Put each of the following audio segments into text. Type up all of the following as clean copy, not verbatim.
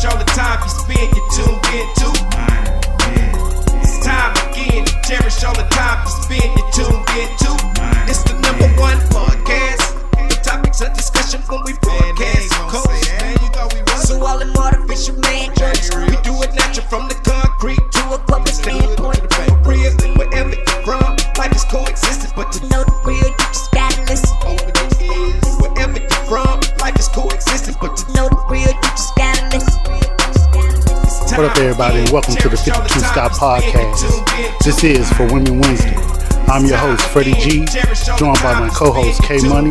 cherish all the time you spend, you tuned into. It's time again to cherish all the time you spend, you tuned into. It's the number one podcast. The topics of discussion when we broadcast. So all them artificial man jokes, we do it natural from the concrete to a public standpoint. Real, wherever you're from, life is coexisting, but to know the real, you just gotta listen. Wherever you're from, life is coexisting, but to know the real, you just gotta listen. What up, everybody, and welcome to the 52 Scott Podcast. This is For Women Wednesday. I'm your host, Freddie G, joined by my co-host, K Money,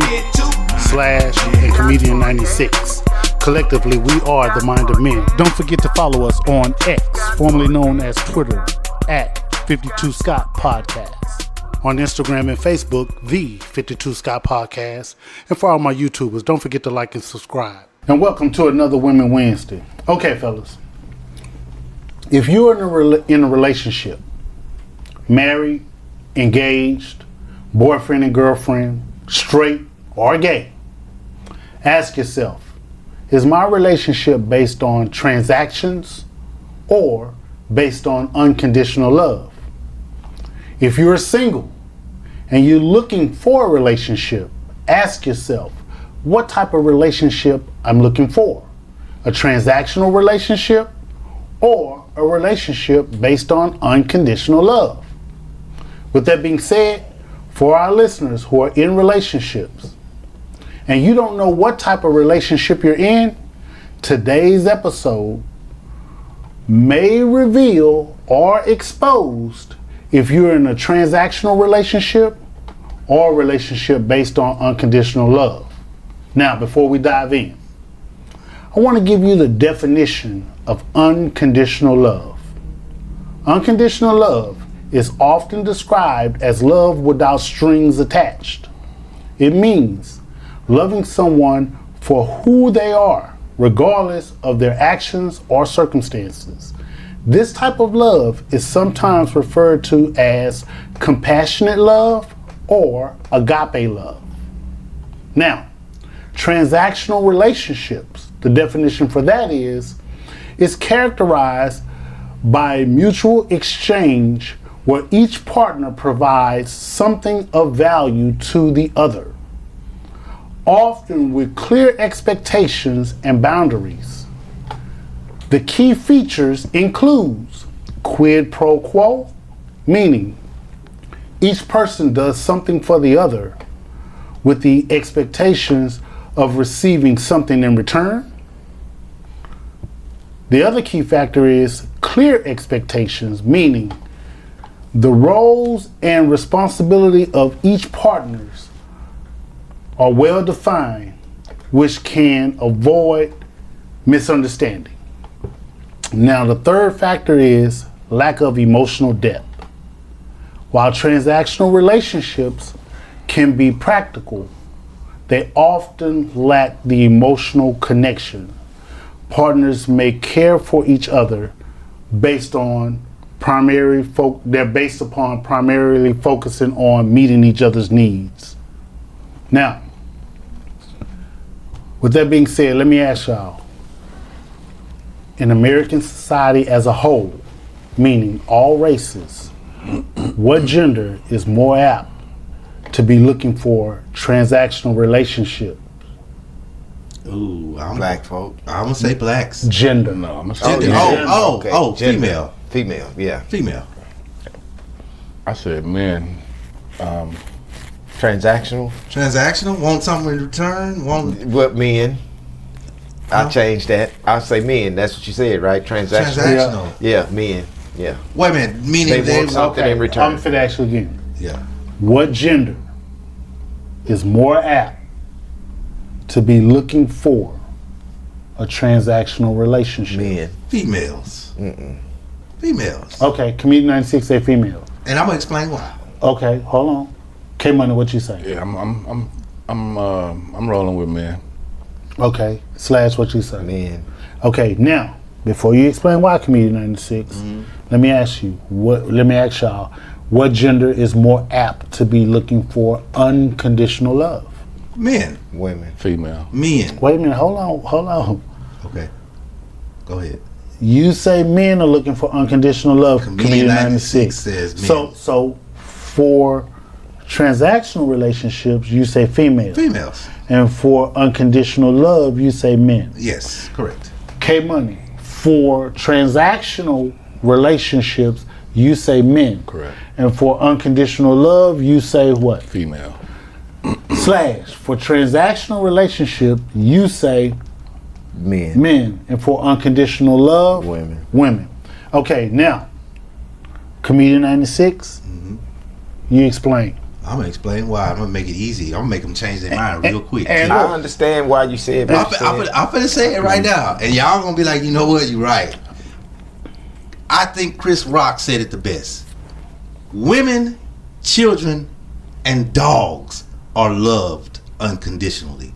Slash, and Comedian 96. Collectively, we are the Mind of Men. Don't forget to follow us on X, formerly known as Twitter, at 52 Scott Podcast. On Instagram and Facebook, the 52 Scott Podcast. And for all my YouTubers, don't forget to like and subscribe. And welcome to another Women Wednesday. Okay, fellas. If you're in a relationship, married, engaged, boyfriend and girlfriend, straight or gay, ask yourself, is my relationship based on transactions or based on unconditional love? If you're single and you're looking for a relationship, ask yourself, what type of relationship I'm looking for? A transactional relationship or a relationship based on unconditional love? With that being said, for our listeners who are in relationships and you don't know what type of relationship you're in, today's episode may reveal or expose if you're in a transactional relationship or a relationship based on unconditional love. Now, before we dive in, I want to give you the definition of unconditional love. Unconditional love is often described as love without strings attached. It means loving someone for who they are, regardless of their actions or circumstances. This type of love is sometimes referred to as compassionate love or agape love. Now, transactional relationships, the definition for that is characterized by mutual exchange where each partner provides something of value to the other, often with clear expectations and boundaries. The key features includes quid pro quo, meaning each person does something for the other with the expectations of receiving something in return. The other key factor is clear expectations, meaning the roles and responsibility of each partners are well defined, which can avoid misunderstanding. Now, the third factor is lack of emotional depth. While transactional relationships can be practical, they often lack the emotional connection. Partners may care for each other based upon primarily focusing on meeting each other's needs. Now, with that being said, let me ask y'all, in American society as a whole, meaning all races, what gender is more apt to be looking for transactional relationships? Ooh, Black folk. I'm gonna say blacks. Gender. No, I'm Gender. okay. Female. Female, yeah. Female. I said men. Transactional. Transactional. Want something in return. What men? I changed that. I say men. That's what you said, right? Transactional. Yeah, men. Yeah. Wait a minute. Meaning They want something in return. I'm finna ask you again. Yeah. What gender is more apt to be looking for a transactional relationship? Men. Females. Females. Okay, Comedian 96 say female. And I'm gonna explain why. Okay, hold on. K Money, what you say? Yeah, I'm rolling with men. Okay, Slash, what you say? Men. Okay, now before you explain why, Comedian 96, let me ask y'all, what gender is more apt to be looking for unconditional love? Men. Women. Female. Men. Wait a minute, hold on. Okay. Go ahead. You say men are looking for unconditional love. Comedian 96 says men. So for transactional relationships, you say females. Females. And for unconditional love, you say men. Yes, correct. K-Money. For transactional relationships, you say men. Correct. And for unconditional love, you say what? Female. Slash. For transactional relationship, you say Men. men. And for unconditional love, Women. women. Okay, now, Comedian 96, you explain. I'm gonna explain why. I'm gonna make it easy. I'm gonna make them change their mind real quick. and too. I understand why you said I'm what you said. finna say it right now, and y'all gonna be like, you know what? You're right. I think Chris Rock said it the best. Women, children, and dogs are loved unconditionally.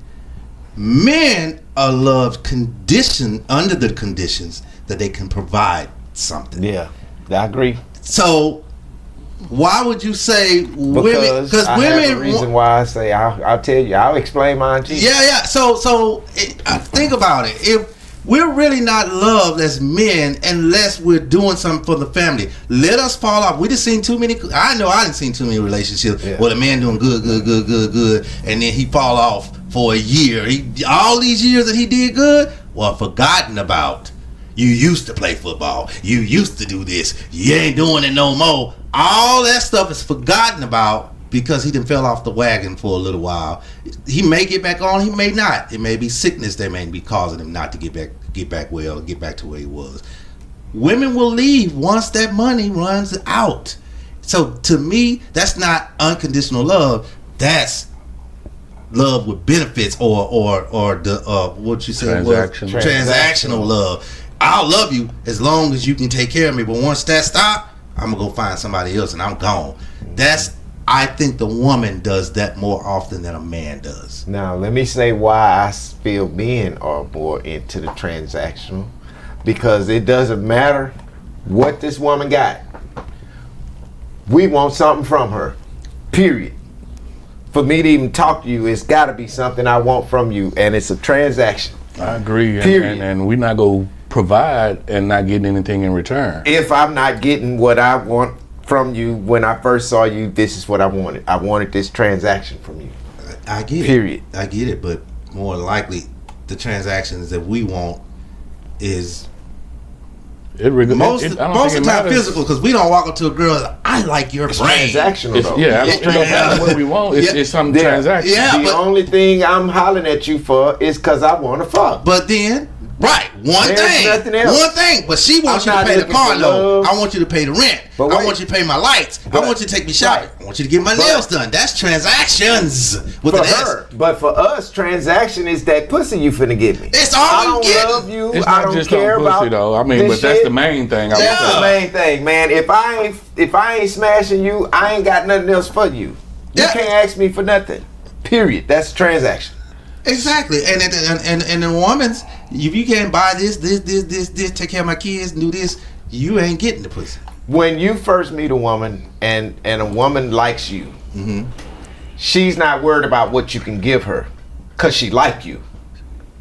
Men are loved under the conditions that they can provide something. Yeah, I agree. So why would you say women? Because I women have a reason why I say I'll tell you. I'll explain mine to you. Yeah. So think about it. If we're really not loved as men unless we're doing something for the family, let us fall off. We just seen too many. I know I didn't seen too many relationships with a man doing good, and then he fall off for a year. All these years that he did good, well, forgotten about. You used to play football. You used to do this. You ain't doing it no more. All that stuff is forgotten about because he done fell off the wagon for a little while. He may get back on. He may not. It may be sickness that may be causing him not to get back well, get back to where he was. Women will leave once that money runs out. So to me, that's not unconditional love. That's love with benefits or the what you said was transactional love. I'll love you as long as you can take care of me, but once that stop, I'm gonna go find somebody else and I'm gone. I think the woman does that more often than a man does. Now, let me say why I feel men are more into the transactional. Because it doesn't matter what this woman got. We want something from her. Period. For me to even talk to you, it's got to be something I want from you, and it's a transaction. I agree. Period. And we're not going to provide and not get anything in return. If I'm not getting what I want from you when I first saw you, this is what I wanted. I wanted this transaction from you. I get Period. it. I get it, but more likely the transactions that we want is most of the time physical, because we don't walk up to a girl, I like your brain. Transactional though. Yeah, it don't matter what we want. It's something transactional. Yeah, the only thing I'm hollering at you for is because I want to fuck. But then, right, There's nothing else. one thing, but she wants you to I'm pay not the car looking for note. love. I want you to pay the rent. But I wait. want you to pay my lights. I But- want you to take me shopping. Right. I want you to get my But- nails done. That's transactions with For an S. her, but for us, transaction is that pussy you finna get me. It's all I we don't getting. love you. It's I not don't just care on pussy about though. I mean, this but that's shit. the main thing. I would Yeah. That's the say. main thing, man. If I ain't smashing you, I ain't got nothing else for you. You Yeah. can't ask me for nothing. Period. That's a transaction. Exactly, and the woman's, if you can't buy this, take care of my kids, and do this, you ain't getting the pussy. When you first meet a woman and a woman likes you, she's not worried about what you can give her, cause she like you.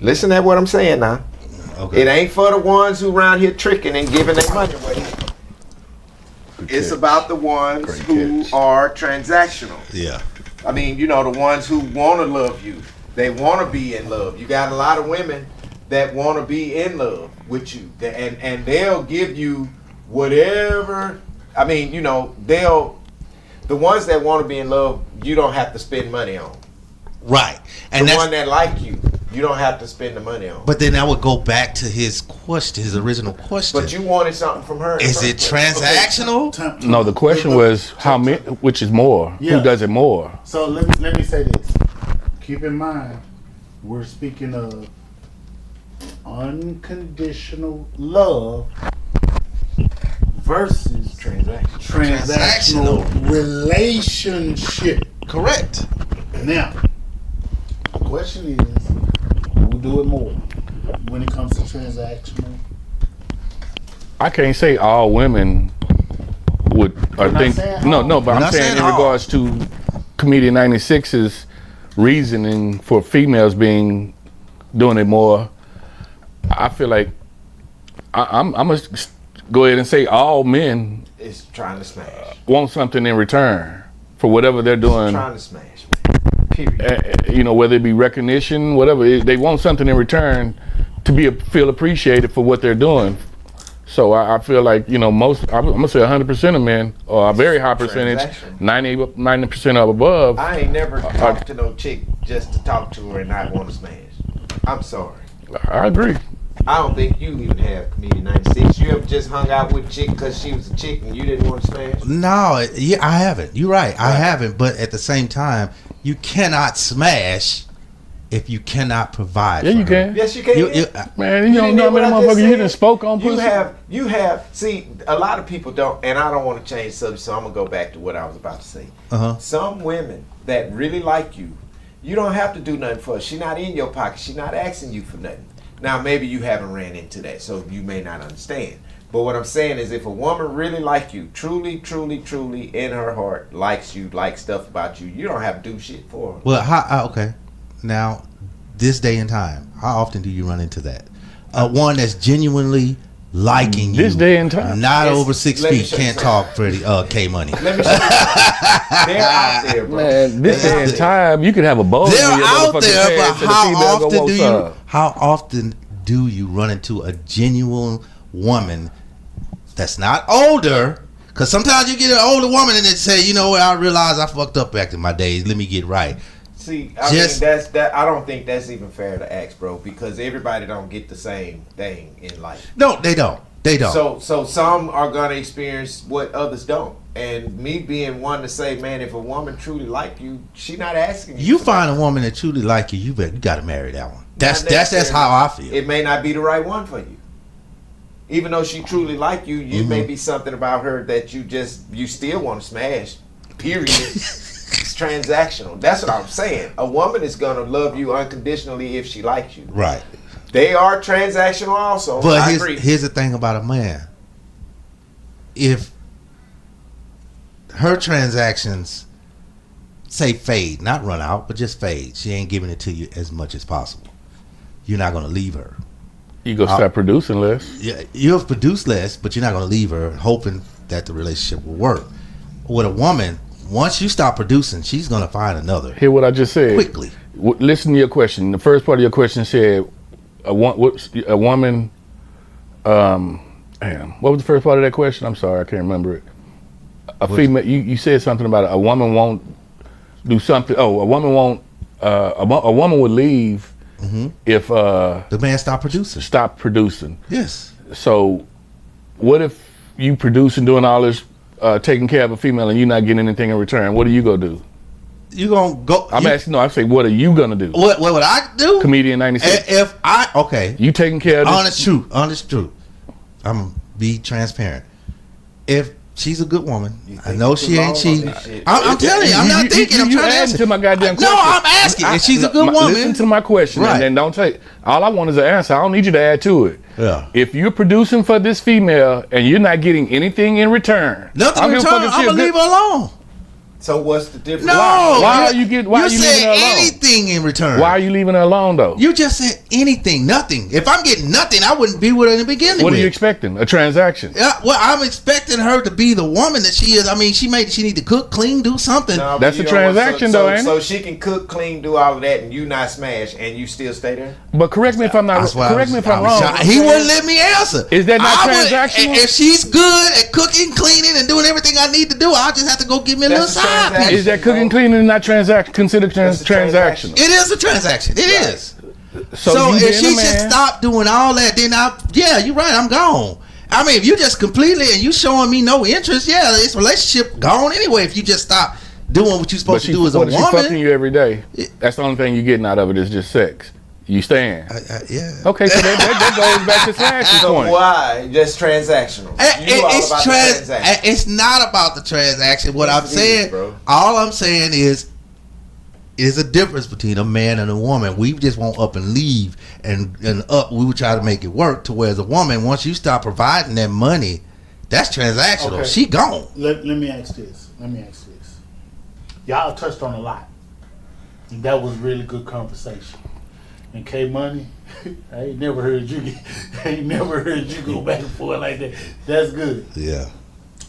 Listen to what I'm saying now. Okay. It ain't for the ones who around here tricking and giving their money away. It's about the ones Great who catch. are transactional. Yeah. I mean, the ones who want to love you. They want to be in love. You got a lot of women that want to be in love with you, and they'll give you whatever. I mean, the ones that want to be in love, you don't have to spend money on. Right. And The that's, one that like you don't have to spend the money on. but then I would go back to his question, his original question. But you wanted something from her. in the Is first it place. transactional? No, the question was how many, which is more? Yeah. Who does it more? So let me say this. Keep in mind, we're speaking of unconditional love versus transactional relationship. Correct. Now, the question is, who do it more when it comes to transactional? I can't say all women would or not think saying no, all. but We're I'm not saying saying in all. regards to Comedian 96's reasoning for females doing it more. I feel like I'm gonna go ahead and say all men It's trying to smash. want something in return for whatever they're doing. Trying to smash, man. Period. You know, whether it be recognition, whatever, they want something in return to feel appreciated for what they're doing. So I feel like, you know, I'm gonna say 100% of men, or a very high percentage, 90% or above. I ain't never talked to no chick just to talk to her and not want to smash. I'm sorry. I agree. I don't think you even have Comedian 96. You ever just hung out with a chick because she was a chick and you didn't want to smash? No, yeah, I haven't. You're right. I haven't. But at the same time, you cannot smash if you cannot provide. Yeah, for you her. can. Yes, you can. Man, you don't know how many motherfuckers you done spoke on pussy. You have. See, a lot of people don't, and I don't want to change the subject, so I'm gonna go back to what I was about to say. Some women that really like you, you don't have to do nothing for her. She's not in your pocket. She's not asking you for nothing. Now, maybe you haven't ran into that, so you may not understand. But what I'm saying is, if a woman really like you, truly, truly, truly, in her heart, likes you, likes stuff about you, you don't have to do shit for her. Well, okay. Now, this day and time, how often do you run into that? One that's genuinely liking you. This day and time. Not over 6 feet. Can't talk, Freddie. K Money. Let me show you. They're out there, bro. Man, this day and time, you could have a bowl. They're out there, but how often do you run into a genuine woman that's not older? Because sometimes you get an older woman and they say, you know what, I realize I fucked up back in my days. Let me get right. See, I mean, that. I don't think that's even fair to ask, bro, because everybody don't get the same thing in life. No, they don't. They don't. So some are gonna experience what others don't. And me being one to say, man, if a woman truly like you, she not asking you. You find a woman that truly like you, you got to marry that one. That's how I feel. It may not be the right one for you. Even though she truly like you, may be something about her that you still want to smash. Period. It's transactional. That's what I'm saying. A woman is gonna love you unconditionally if she likes you. Right. They are transactional also. But here's the thing about a man. If her transactions say fade, not run out, but just fade, she ain't giving it to you as much as possible, you're not gonna leave her. You go start producing less. Yeah, you'll produce less, but you're not gonna leave her hoping that the relationship will work. With a woman, once you stop producing, she's gonna find another. Hear what I just said quickly. Listen to your question. The first part of your question said, a woman. What was the first part of that question? I'm sorry, I can't remember it. A female. You said something about a woman won't do something. Oh, a woman won't. A woman would leave if the man stop producing. Yes. So, what if you producing, doing all this? Taking care of a female and you're not getting anything in return, what are you gonna do? You gonna go? I'm asking. No, I say, what are you gonna do? What would I do? Comedian 96. You taking care of this? Honest truth. I'm gonna be transparent. If she's a good woman, I know she ain't cheating. I'm telling you, I'm not thinking. I'm trying to answer. To my goddamn question. No, I'm asking. If she's a good woman, listen to my question, right. And then don't take. All I want is an answer. I don't need you to add to it. Yeah. If you're producing for this female and you're not getting anything in return, nothing in return, I'm gonna leave her alone. So what's the difference? No, why are you leaving her alone? Anything in return. Why are you leaving her alone though? You just said anything, nothing. If I'm getting nothing, I wouldn't be with her in the beginning. What are you expecting? A transaction? Yeah, well, I'm expecting her to be the woman that she is. I mean, she need to cook, clean, do something. No, that's a transaction though, ain't it? So she can cook, clean, do all of that, and you not smash, and you still stay there. But correct me if I'm not. Correct me if I'm wrong. He wouldn't let me answer. Is that not transactional? If she's good at cooking, cleaning, and doing everything I need to do, I'll just have to go give me a little side piece. Is that cooking, cleaning, and not considered transactional? It is a transaction. It is. So if she should stop doing all that, then you're right. I'm gone. I mean, if you just completely and you showing me no interest, this relationship gone anyway. If you just stop doing what you're supposed to do as a woman. She fucking you every day. That's the only thing you're getting out of it is just sex. You staying? Yeah. Okay, so that goes back to Slash's point. Why? Just transactional. It's not about the transaction. What I'm saying, all I'm saying is a difference between a man and a woman. We just won't up and leave, and up we would try to make it work. To whereas a woman, once you stop providing that money, that's transactional. Okay. She gone. Let me ask this. Y'all touched on a lot, and that was really good conversation. And K Money, I ain't never heard you go back and forth like that. That's good. Yeah.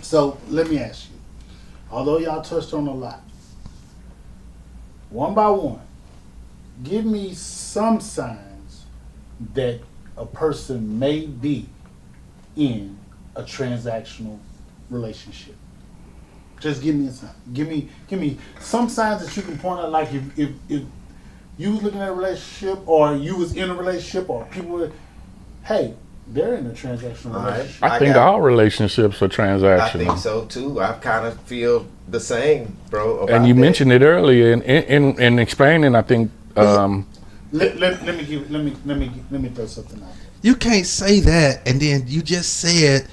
So let me ask you, although y'all touched on a lot, one by one, give me some signs that a person may be in a transactional relationship. Just give me a sign. Give me some signs that you can point out. Like if you was looking at a relationship, or you was in a relationship, or people were, hey, they're in a transactional relationship. I think all relationships are I transactional. think so too. I kind of feel the same, bro. About And you that. mentioned it earlier in explaining. I think Let me throw something out. You can't say that, and then you just said.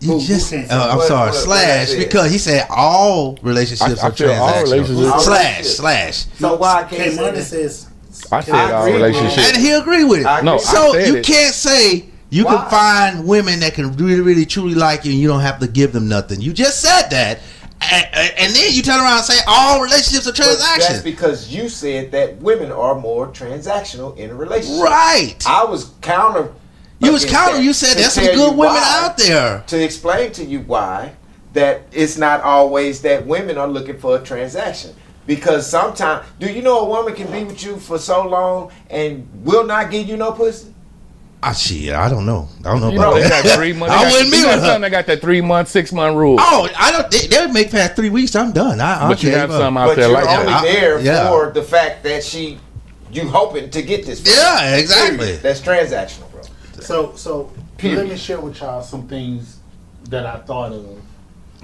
Who can't say I'm that? sorry, What slash, I because he said all relationships I are feel all transactional. relationships- Slash. So why I can't say Money that? says. I said I all agree, relationships. And he agree with it. I agree. No, So I said you it. can't say you Why? can find women that can really, really, truly like you, and you don't have to give them nothing. You just said that, and then you turn around and say all relationships are But that's transactions. because you said that women are more transactional in a relationship. Right. I was counter. You was against counter. that You said to there's some tell good you women why. out there. To explain to you why that it's not always that women are looking for a transaction. Because sometimes, do you know a woman can be with you for so long and will not give you no pussy? Shit, I don't know. I don't know You about know, they that. got 3 months. I wouldn't be you got with her. some that got that 3 month, 6 month rule. Oh, I don't. They would make past 3 weeks. I'm done. But you have some out But there you're like only that. there Yeah. for the fact that you hoping to get this. from Yeah, her. exactly. Period. That's transactional, bro. So Period. let me share with y'all some things that I thought of,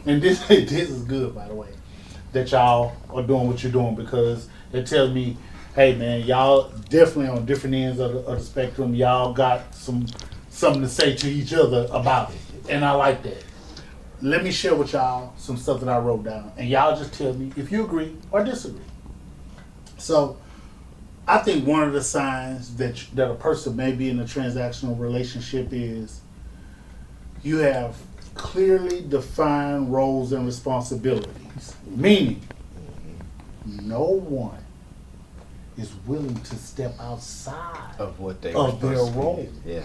and this is good, by the way, that y'all are doing what you're doing, because it tells me, hey man, y'all definitely on different ends of the spectrum. Y'all got something to say to each other about it, and I like that. Let me share with y'all some stuff that I wrote down, and y'all just tell me if you agree or disagree. So, I think one of the signs that a person may be in a transactional relationship is you have clearly defined roles and responsibilities. Meaning, no one is willing to step outside Of what they of their role. Yeah.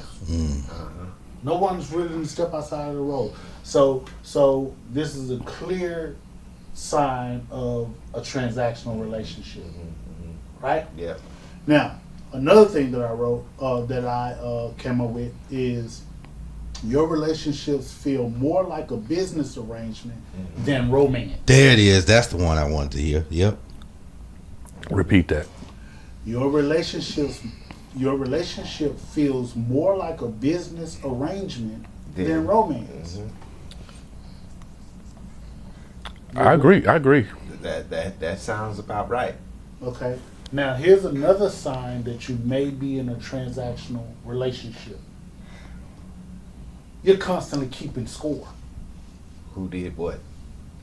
No one's willing to step outside of the role. So this is a clear sign of a transactional relationship, right? Yeah. Now, another thing that I wrote, that I came up with is your relationships feel more like a business arrangement than romance. There it is. That's the one I wanted to hear. Yep. Repeat that. Your relationship feels more like a business arrangement than romance. I agree. That sounds about right. Okay. Now, here's another sign that you may be in a transactional relationship. You're constantly keeping score. Who did what?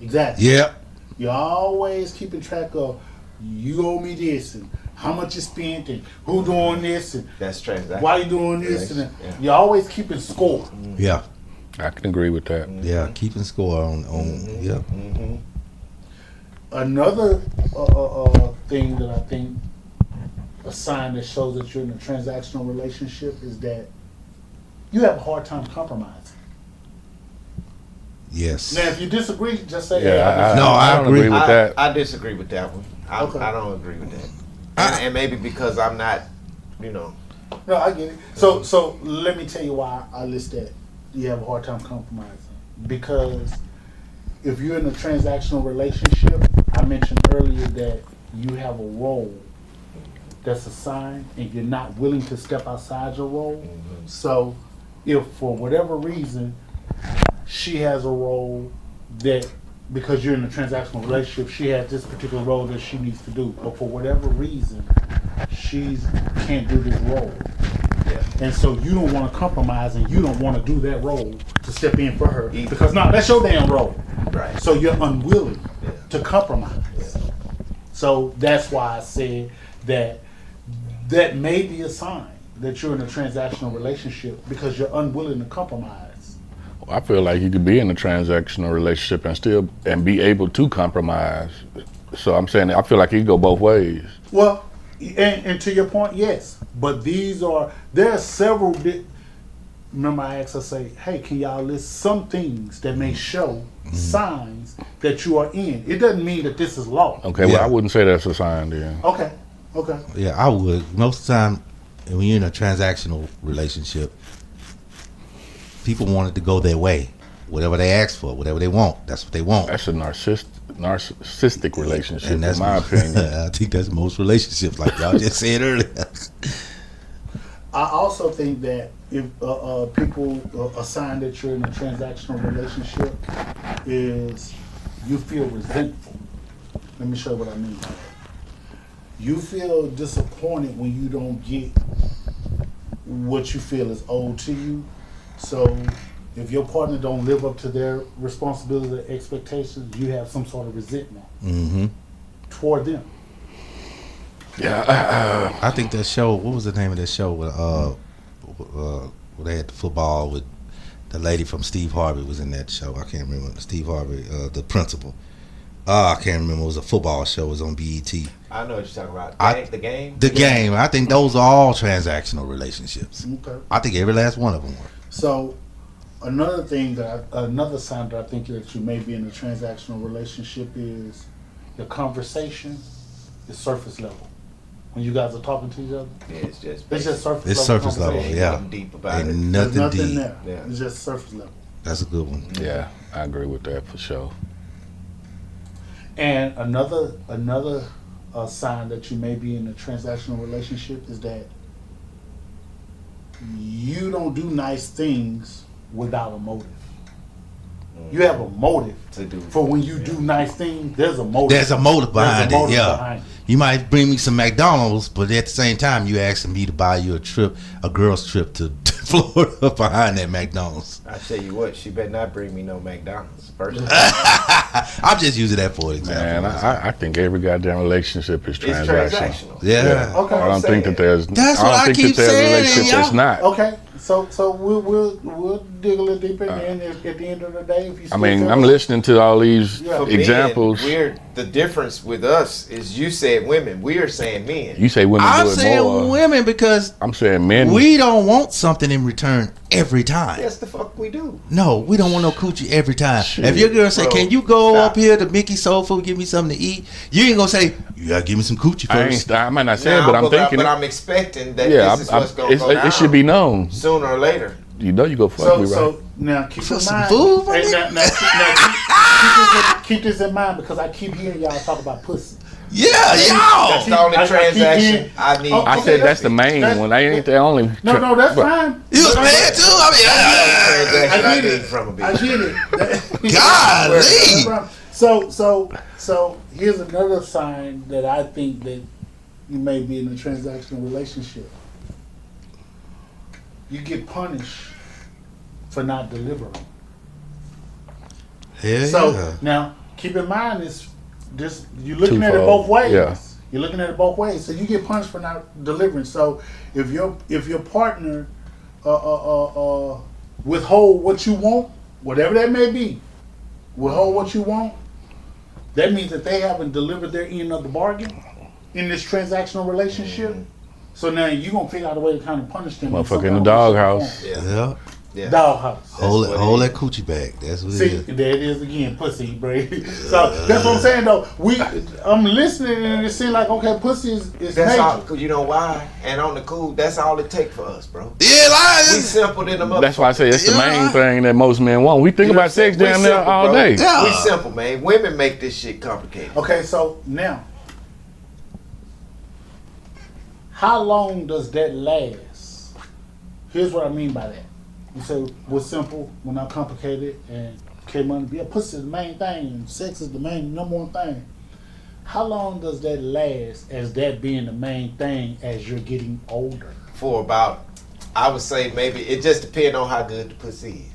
Exactly. Yep. You're always keeping track of, you owe me this, and how much you spent, and who doing this, and That's transactional. why you doing this, and Yeah. you're always keeping score. Yeah. I can agree with that. Yeah. Keeping score on. Yeah. Another thing that I think, a sign that shows that you're in a transactional relationship, is that you have a hard time compromising. Yes. Now, if you disagree, just say, Yeah, hey, I don't agree. agree with that. I disagree with that one. Okay. I don't agree with that. And maybe because I'm not, No, I get it. So let me tell you why I list that. You have a hard time compromising. Because if you're in a transactional relationship, I mentioned earlier that you have a role that's assigned and you're not willing to step outside your role. So if for whatever reason she has a role that, because you're in a transactional relationship, she has this particular role that she needs to do, but for whatever reason she can't do this role. And so you don't want to compromise, and you don't want to do that role to step in for her, because no, that's your damn role. Right. So you're unwilling to compromise. So that's why I said that may be a sign that you're in a transactional relationship, because you're unwilling to compromise. I feel like you could be in a transactional relationship and be able to compromise. So I'm saying I feel like it could go both ways. Well, And to your point, yes. But there are several. Remember, I asked her, say, hey, can y'all list some things that may show signs that you are in? It doesn't mean that this is law. Okay, well, I wouldn't say that's a sign then. Okay. Yeah, I would. Most of the time, when you're in a transactional relationship, people want it to go their way. Whatever they ask for, whatever they want, that's what they want. That's a narcissistic relationship, And that's in my opinion. I think that's most relationships, like y'all just said earlier. I also think that if people, a sign that you're in a transactional relationship is you feel resentful. Let me show you what I mean by that. You feel disappointed when you don't get what you feel is owed to you. So if your partner don't live up to their responsibilities or expectations, you have some sort of resentment toward them. Yeah, I think that show. What was the name of that show? Where they had the football with the lady from Steve Harvey was in that show. I can't remember. Steve Harvey, the principal. I can't remember. It was a football show. It was on BET. I know what you're talking about. The game. The game. I think those are all transactional relationships. Okay. I think every last one of them were. So another sign that I think that you may be in a transactional relationship is the conversation is surface level. When you guys are talking to each other, Yeah, it's just surface It's level. surface level. conversation. Yeah. Nothing deep about Ain't it. There's nothing nothing deep. there. Yeah. It's just surface level. That's a good one. yeah, I agree with that for sure. And another sign that you may be in a transactional relationship is that you don't do nice things without a motive. You have a motive To do. for when you do nice things. There's a motive. There's a motive behind There's a motive it. Yeah. behind it. You might bring me some McDonald's, but at the same time, you asking me to buy you a girl's trip to Florida behind that McDonald's. I tell you what, she better not bring me no McDonald's first. I'm just using that for an example. Man, I think every goddamn relationship is It's transactional. transactional. Yeah. Okay. I don't think that there's. That's I what don't I think keep that there's a saying, relationship y'all. that's not. Okay, so we'll dig a little deeper, and at the end of the day, if you I still mean, feel I'm listening to all these Yeah. For examples. men, the difference with us is you said women. We are saying men. You say women I'm do it saying more. women because I'm saying men. we don't want something in return every time. Yes, the fuck we do. No, we don't want no coochie every time. Shit. If your girl say, Bro, "Can you go stop. up here to Mickey's Soul Food, give me something to eat?" You ain't gonna say, "You gotta give me some coochie first." I might not say it, Nah, but I'm thinking. But I'm expecting that yeah, this is what's going to go down. it should be known. Sooner or later. You know, you go fuck me, right? So now keep For in some mind. food, my Hey, nigga? keep this in mind because I keep hearing y'all talk about pussy. Yeah, That's y'all. the only I keep transaction hearing- I need. Oh, I okay, said that's the main that's- one. I ain't the only. No, that's but- fine. You was mad too. I transaction I I get need it. from a I bitch. get it. Golly. So here's another sign that I think that you may be in a transactional relationship. You get punished for not delivering. Hell So yeah. now keep in mind this you're looking at it Twofold, both ways. yeah. You're looking at it both ways. So you get punished for not delivering. So if your partner withhold what you want, whatever that may be, withhold what you want, that means that they haven't delivered their end of the bargain in this transactional relationship. So now you're gonna figure out a way to kind of punish them. Motherfucker some in the kind of doghouse. shape or Yeah. Yeah. Yeah. form. Doghouse. Hold what hold it that coochie back. That's what it See, is. there it is again, pussy, bro. So that's what I'm saying though. I'm listening and it seems like okay, pussy is That's major. all. Cause you know why? And on the cool, that's all it take for us, bro. Yeah, like We simple than them. That's why I say it's the Yeah. main thing that most men want. We think You know about what I'm sex saying? damn We near simple, all bro. day. Yeah. We simple, man. Women make this shit complicated. Okay, so now, how long does that last? Here's what I mean by that. You say we're simple, we're not complicated, and K-Money, yeah, pussy is the main thing, and sex is the number one thing. How long does that last as that being the main thing as you're getting older? For about, I would say maybe it just depends on how good the pussy is.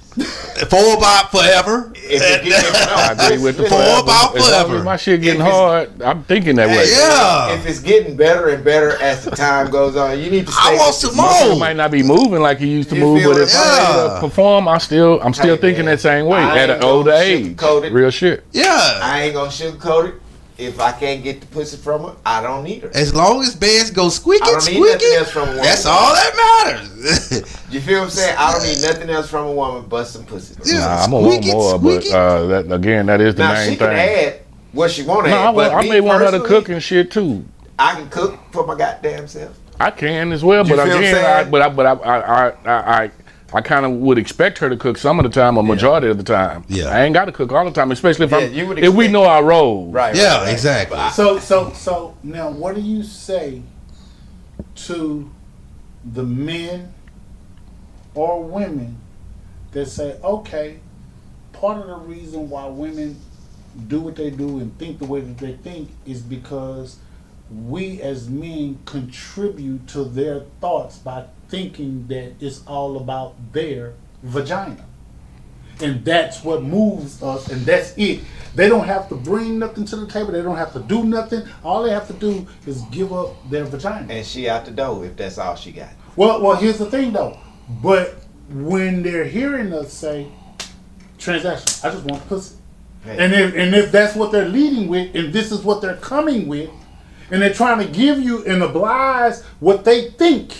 for about forever. I agree with the For forever. about As long as forever. my shit getting If it's- hard, I'm thinking that way. Yeah. If it's getting better and better as the time goes on, you need to stay I want with some the- Motherfucker more. might not be moving like he used to You move, feel but it? if I'm able Yeah. to perform, I'm still Hey, thinking man, that same way I at ain't an older gonna age. sugarcoat it. Real shit. Yeah. I ain't gonna sugarcoat it. if I can't get the pussy from her, I don't need her. As long as beds go squeaky, I don't need nothing else from a woman. That's all that matters. You feel what I'm saying? I don't need nothing else from a woman but some pussy. Yeah, Nah, I'm gonna want more, but that again, that is the Now main she can thing. add what she want to No, add. But I me may want her to personally, cook and shit too. I can cook for my goddamn self. I can as well, You but feel again, what I'm I kind of would expect her to cook some of the time, or majority of the time. Yeah. I ain't got to cook all the time, especially if you would if we expect- know our role. Right. Yeah, exactly. So now, what do you say to the men or women that say, okay, part of the reason why women do what they do and think the way that they think is because we as men contribute to their thoughts by thinking that it's all about their vagina. And that's what moves us, and that's it. They don't have to bring nothing to the table. They don't have to do nothing. All they have to do is give up their vagina. And she out the door if that's all she got. Well, here's the thing though. But when they're hearing us say, transactional, I just want pussy. Hey. And if that's what they're leading with, and this is what they're coming with, and they're trying to give you and oblige what they think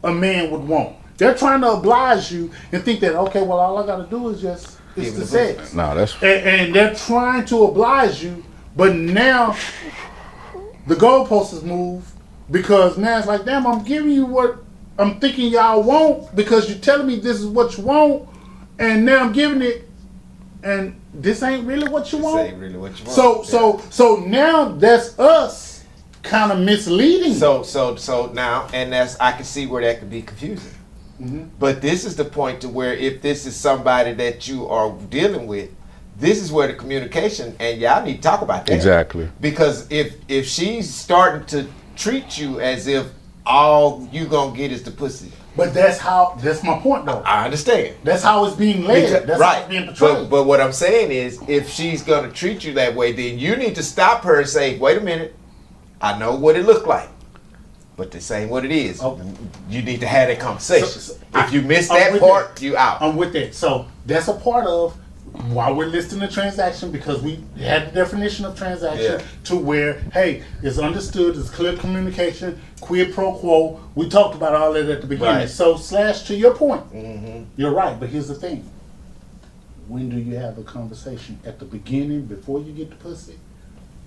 a man would want. They're trying to oblige you and think that, okay, well, all I got to do is just Give the it sex. No, that's And they're trying to oblige you, but now the goalpost has moved because now it's like, damn, I'm giving you what I'm thinking y'all want because you're telling me this is what you want, and now I'm giving it, and this ain't really what you want. This ain't really what you want. So now that's us kind of misleading. So now, and that's, I can see where that could be confusing. Mm-hmm. But this is the point to where if this is somebody that you are dealing with, this is where the communication, and y'all need to talk about that. exactly. Because if she's starting to treat you as if all you gonna get is the pussy. But that's my point though. I understand. That's how it's being led. Because- That's how it's being portrayed. But what I'm saying is, if she's gonna treat you that way, then you need to stop her and say, wait a minute, I know what it looked like, but this ain't what it is. Oh. You need to have that conversation. So if you miss I'm that with part, that. you out. I'm with that. So that's a part of why we're listing the transaction, because we had the definition of transaction to where, hey, it's understood, it's clear communication, quid pro quo. We talked about all that at the beginning. Right. So to your point, Mm-hmm. you're right. But here's the thing. When do you have a conversation? At the beginning, before you get the pussy?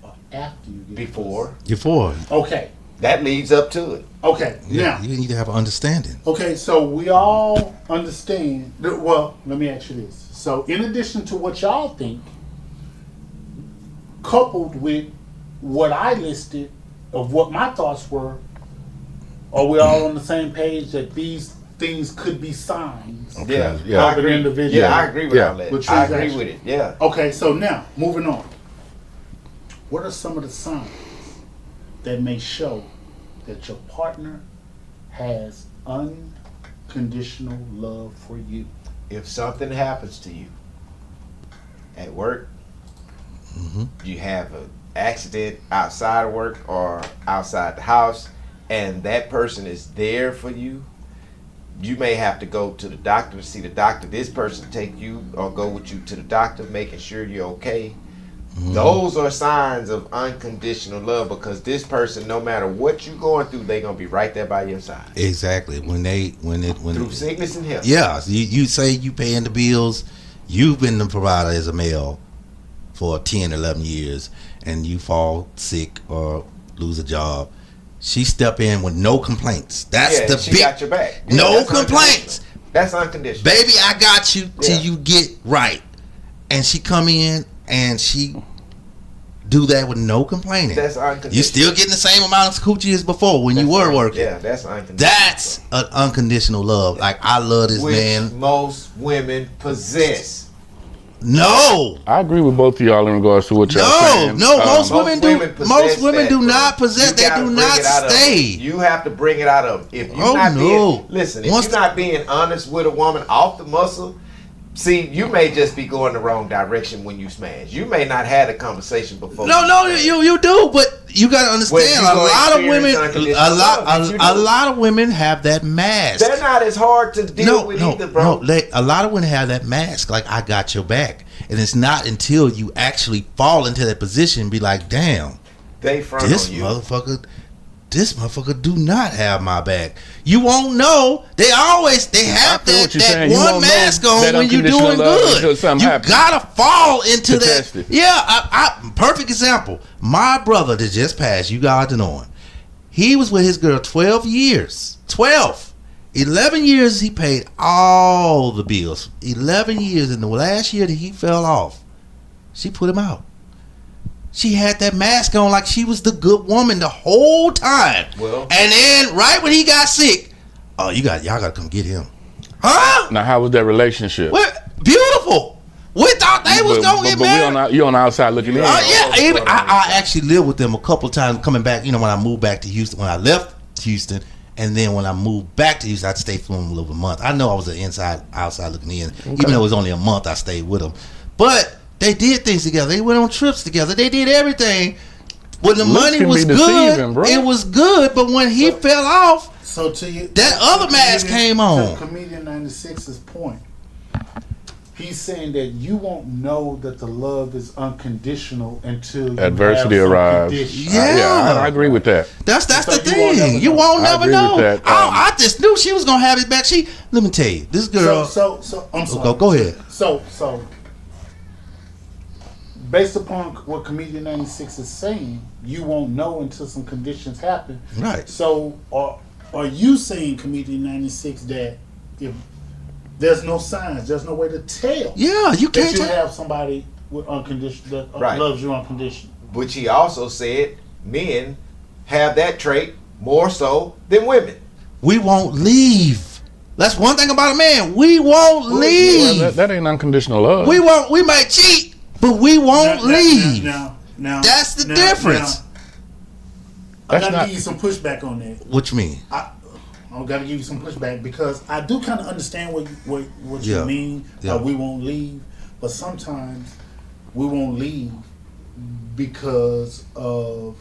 Or after you get Before. Before. the pussy? Okay. That leads up to it. Okay. Yeah, Now, you need to have an understanding. okay, so we all understand. Well, let me ask you this. So, in addition to what y'all think, coupled with what I listed of what my thoughts were, are we all on the same page that these things could be signs? Yeah, Yeah. I Of an agree. individual. Yeah, I agree with Yeah. all that. With I agree transaction. with it. Yeah. Okay, so now, moving on. What are some of the signs that may show that your partner has unconditional love for you? If something happens to you at work, you have an accident outside of work or outside the house, and that person is there for you, you may have to go to the doctor to see the doctor. This person take you or go with you to the doctor, making sure you're okay. Those are signs of unconditional love, because this person, no matter what you're going through, they're gonna be right there by your side Exactly. When through sickness and health. yeah, you say you paying the bills, you've been the provider as a male for 10, 11 years, and you fall sick or lose a job. She step in with no complaints. That's Yeah, the she big got your back. no that's complaints. unconditional. That's unconditional. Baby, I got you till Yeah. you get right. And she come in and she do that with no complaining. That's unconditional. You still getting the same amount of coochie as before when you That's were un- working. Yeah, that's unconditional. That's an unconditional love. Like, I love this which man. most women possess. No. I agree with both of y'all in regards to what y'all No, saying. no, most women do. possess Most women that, do bro. not possess. You They gotta do bring not it out of them. stay. You have to bring it out of them. If you're Oh, not no. being, listen, if Once you're the- not being honest with a woman off the muscle, See, you may just be going the wrong direction when you smash. You may not have a conversation before. No, you do, but you gotta understand. A lot of women have that mask. They're not as hard to deal with either, bro. A lot of women have that mask. Like, I got your back, and it's not until you actually fall into that position and be like, damn, they front this on you. This motherfucker do not have my back. You won't know. They have that one mask on when you're doing good. You gotta fall into that. Yeah, I perfect example. My brother that just passed, you guys know him. He was with his girl 12 years. 11 years he paid all the bills. 11 years. In the last year that he fell off, she put him out. She had that mask on like she was the good woman the whole time. Well, and then right when he got sick, y'all gotta come get him. Huh? Now, how was that relationship? Beautiful. We thought they was gonna get married. But you on the outside looking in. I actually lived with them a couple of times coming back. You know, when I moved back to Houston, when I left Houston, and then when I moved back to Houston, I stayed for them a little month. I know I was an outside looking in. Okay. Even though it was only a month, I stayed with them. But they did things together. They went on trips together. They did everything. When the money was good, it was good. But when he fell off, that other mask came on. To Comedian 96's point, he's saying that you won't know that the love is unconditional until you adversity arrives. Yeah, I agree with that. That's the thing. You won't never know. I just knew she was gonna have his back. Let me tell you, this girl. So I'm sorry. Go ahead. So. Based upon what Comedian 96 is saying, you won't know until some conditions happen. Right. So, are you saying, Comedian 96, that if there's no signs, there's no way to tell? Yeah, you can't that you have somebody with unconditional that loves you unconditional. But he also said men have that trait more so than women. We won't leave. That's one thing about a man. We won't leave. Well, that ain't unconditional love. We might cheat. But we won't leave. Now, that's the difference. I gotta give you some pushback on that. What you mean? I gotta give you some pushback because I do kind of understand what you mean. We won't leave, but sometimes we won't leave because of,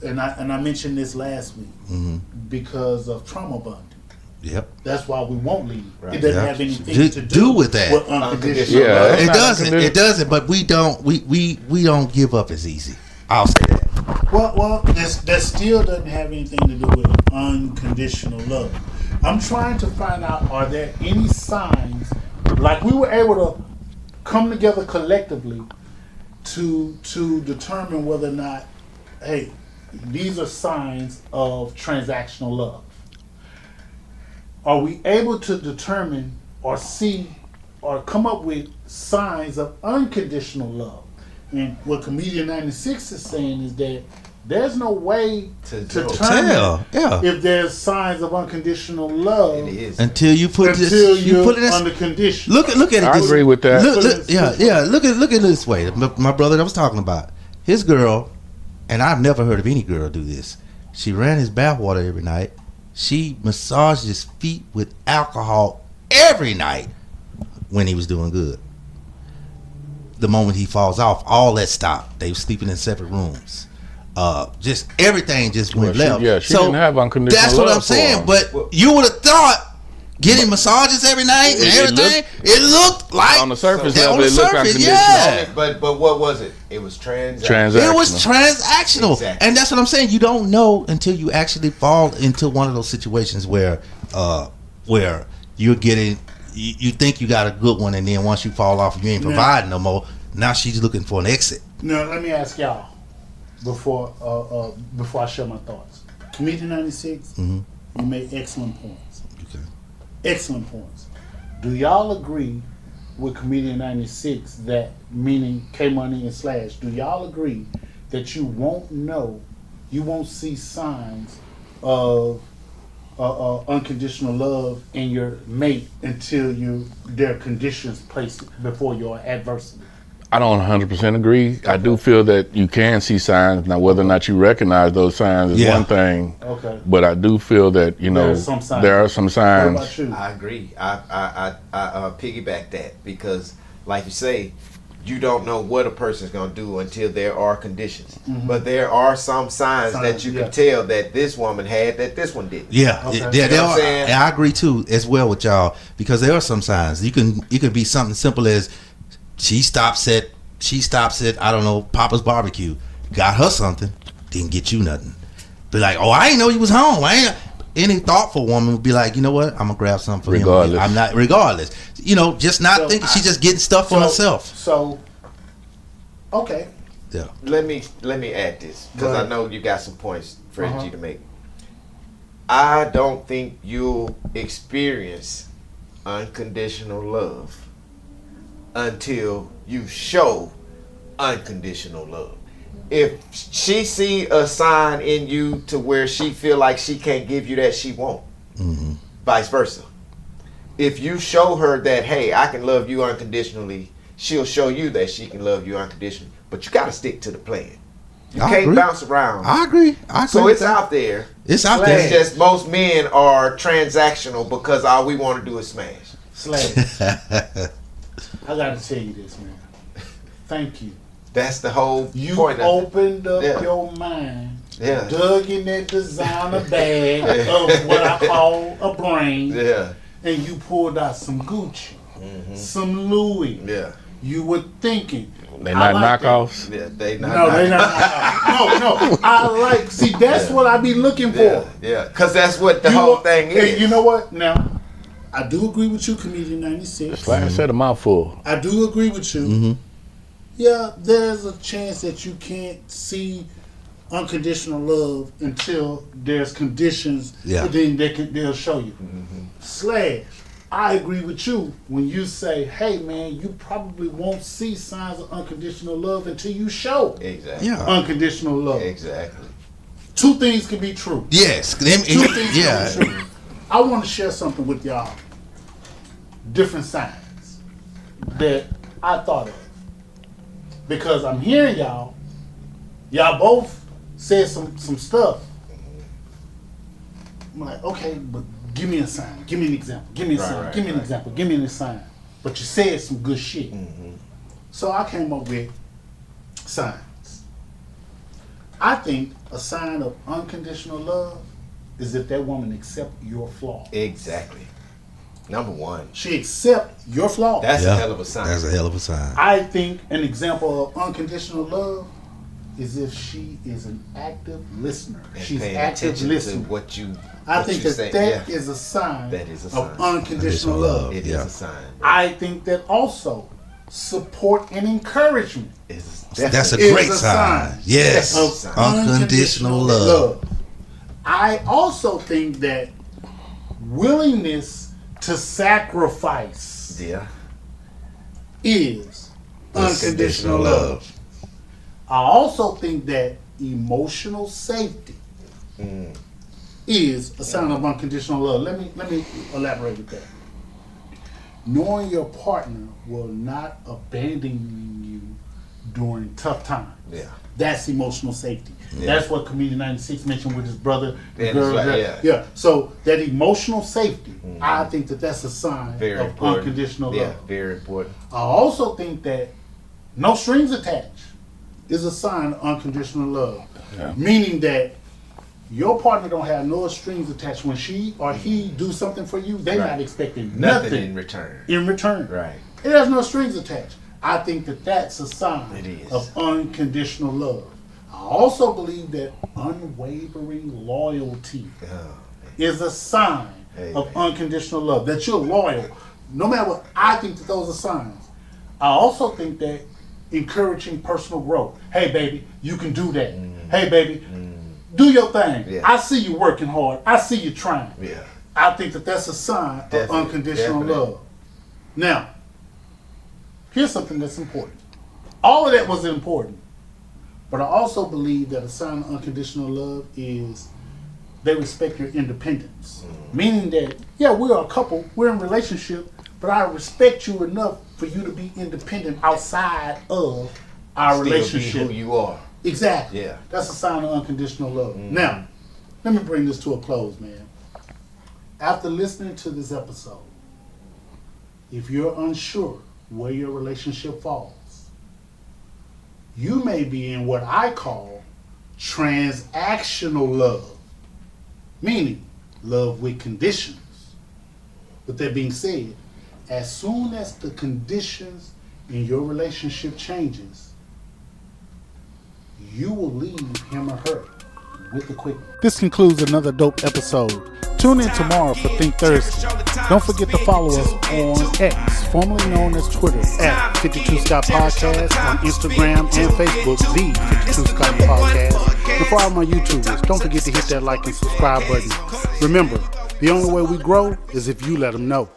and I mentioned this last week, because of trauma bonding. Yep. That's why we won't leave. Right. It doesn't have anything to do with that. With unconditional love. It doesn't. But we don't give up as easy. I'll say that. Well, that still doesn't have anything to do with unconditional love. I'm trying to find out: are there any signs, like we were able to come together collectively to determine whether or not, hey, these are signs of transactional love? Are we able to determine or see or come up with signs of unconditional love? And what Comedian 96 is saying is that there's no way to determine if there's signs of unconditional love until you put it under condition. Look at it. I agree with that. Look at it this way. My brother that I was talking about, his girl, and I've never heard of any girl do this. She ran his bathwater every night. She massaged his feet with alcohol every night when he was doing good. The moment he falls off, all that stopped. They were sleeping in separate rooms. Just everything just went left. She didn't have unconditional love. That's what I'm saying. But you would have thought getting massages every night and everything, it looked like on the surface level, it looked unconditional. But what was it? It was transactional. It was transactional. Exactly. And that's what I'm saying. You don't know until you actually fall into one of those situations where you're getting, you think you got a good one, and then once you fall off, you ain't providing no more. Now she's looking for an exit. Now let me ask y'all before I share my thoughts. Comedian 96, you made excellent points. Okay. Excellent points. Do y'all agree with Comedian 96 that, meaning K-Money and Slash, do y'all agree that you won't see signs of unconditional love in your mate until there are conditions placed before your adversity? I don't 100% agree. I do feel that you can see signs. Now, whether or not you recognize those signs is one thing. Okay. But I do feel that, you know, there are some What signs. about you? I agree. I piggyback that because, like you say, you don't know what a person's gonna do until there are conditions. But there are some signs that you can tell that this woman had that this one didn't. Yeah, Okay. there You know what I'm are, saying? and I agree too as well with y'all because there are some signs. It could be something simple as she stops at I don't know, Papa's barbecue, got her something, didn't get you nothing. Be like, oh, I didn't know you was home. Any thoughtful woman would be like, you know what, I'm gonna grab something for Regardless. him. I'm not regardless. You know, just not So thinking she's just getting stuff for herself. So, okay. Yeah. Let me add this because Right. I know you got some points, Freddie Uh-huh. G, to make. I don't think you'll experience unconditional love until you show unconditional love. If she see a sign in you to where she feel like she can't give you that, she won't. Vice versa. If you show her that, hey, I can love you unconditionally, she'll show you that she can love you unconditionally. But you got to stick to the plan. You I can't agree. bounce around. I agree. So with it's that. out there. It's out It's there. just most men are transactional because all we want to do is smash. Slade, I gotta tell you this, man. Thank you. That's the whole You point of it. opened up Yeah. your mind, Yeah. dug in that designer bag of what I call a brain, Yeah. and you pulled out some Gucci, some Louis. Yeah. You were thinking. They're I not like that. knockoffs. Yeah. They not. No, they not. No. I like. See, that's what I be looking for. Yeah. Yeah. Because that's what the whole thing Hey, is. you know what? Now, I do agree with you, Comedian 96. Like I said, a mouthful. I do agree with you. Yeah, there's a chance that you can't see unconditional love until there's conditions. Yeah. Then they'll show you. Slash, I agree with you when you say, hey man, you probably won't see signs of unconditional love until you show Exactly. Yeah. unconditional love. Exactly. Two things can be true. Yes. Two things Yeah. can be true. I want to share something with y'all. Different signs that I thought of. Because I'm hearing y'all both said some stuff. I'm like, okay, but give me a sign. Give me an example. Give me a sign. Give me an example. Give me a sign. But you said some good shit. So I came up with signs. I think a sign of unconditional love is if that woman accepts your flaw. Exactly. Number one. She accepts your flaw. That's a hell of a sign. That's a hell of a sign. I think an example of unconditional love is if she is an active listener. And She's paying active attention listening. to what you. I what think you that say. that Yeah. is a sign That is a of sign. unconditional love. It Yeah. is a sign. I think that also support and encouragement It's That's a Is great a sign. sign Yes. of Unconditional love. I also think that willingness to sacrifice Yeah. is unconditional love. I also think that emotional safety is a sign of unconditional love. Let me elaborate with that. Knowing your partner will not abandon you during tough times. Yeah. That's emotional safety. Yeah. That's what Comedian 96 mentioned with his brother. The Yeah, girl, that's right, that- yeah. So that emotional safety, I think that that's a sign Very of important. unconditional Yeah. love. Very important. I also think that no strings attached is a sign of unconditional love. Yeah. Meaning that your partner don't have no strings attached. When she or he do something for you, they're Right. not expecting Nothing nothing in return. in return. Right. It has no strings attached. I think that that's a sign It is. of unconditional love. I also believe that unwavering loyalty is a sign of Amen. unconditional love. That you're loyal. No matter what, I think that those are signs. I also think that encouraging personal growth. Hey baby, you can do that. Hey baby, do your thing. Yeah. I see you working hard. I see you trying. Yeah. I think that that's a sign of Definitely, unconditional definitely. love. Now, here's something that's important. All of that was important, but I also believe that a sign of unconditional love is they respect your independence. Meaning that, yeah, we're a couple, we're in a relationship, but I respect you enough for you to be independent outside of our relationship. Still be who you are. Exactly. Yeah. That's a sign of unconditional love. Now, let me bring this to a close, man. After listening to this episode, if you're unsure where your relationship falls, you may be in what I call transactional love, meaning love with conditions. With that being said, as soon as the conditions in your relationship changes, you will leave him or her with the quickness. This concludes another dope episode. Tune in tomorrow for Think Thursday. Don't forget to follow us on X, formerly known as Twitter, at 52 Scott Podcast, on Instagram and Facebook, the 52 Scott Podcast. And for all my YouTubers, don't forget to hit that like and subscribe button. Remember, the only way we grow is if you let them know.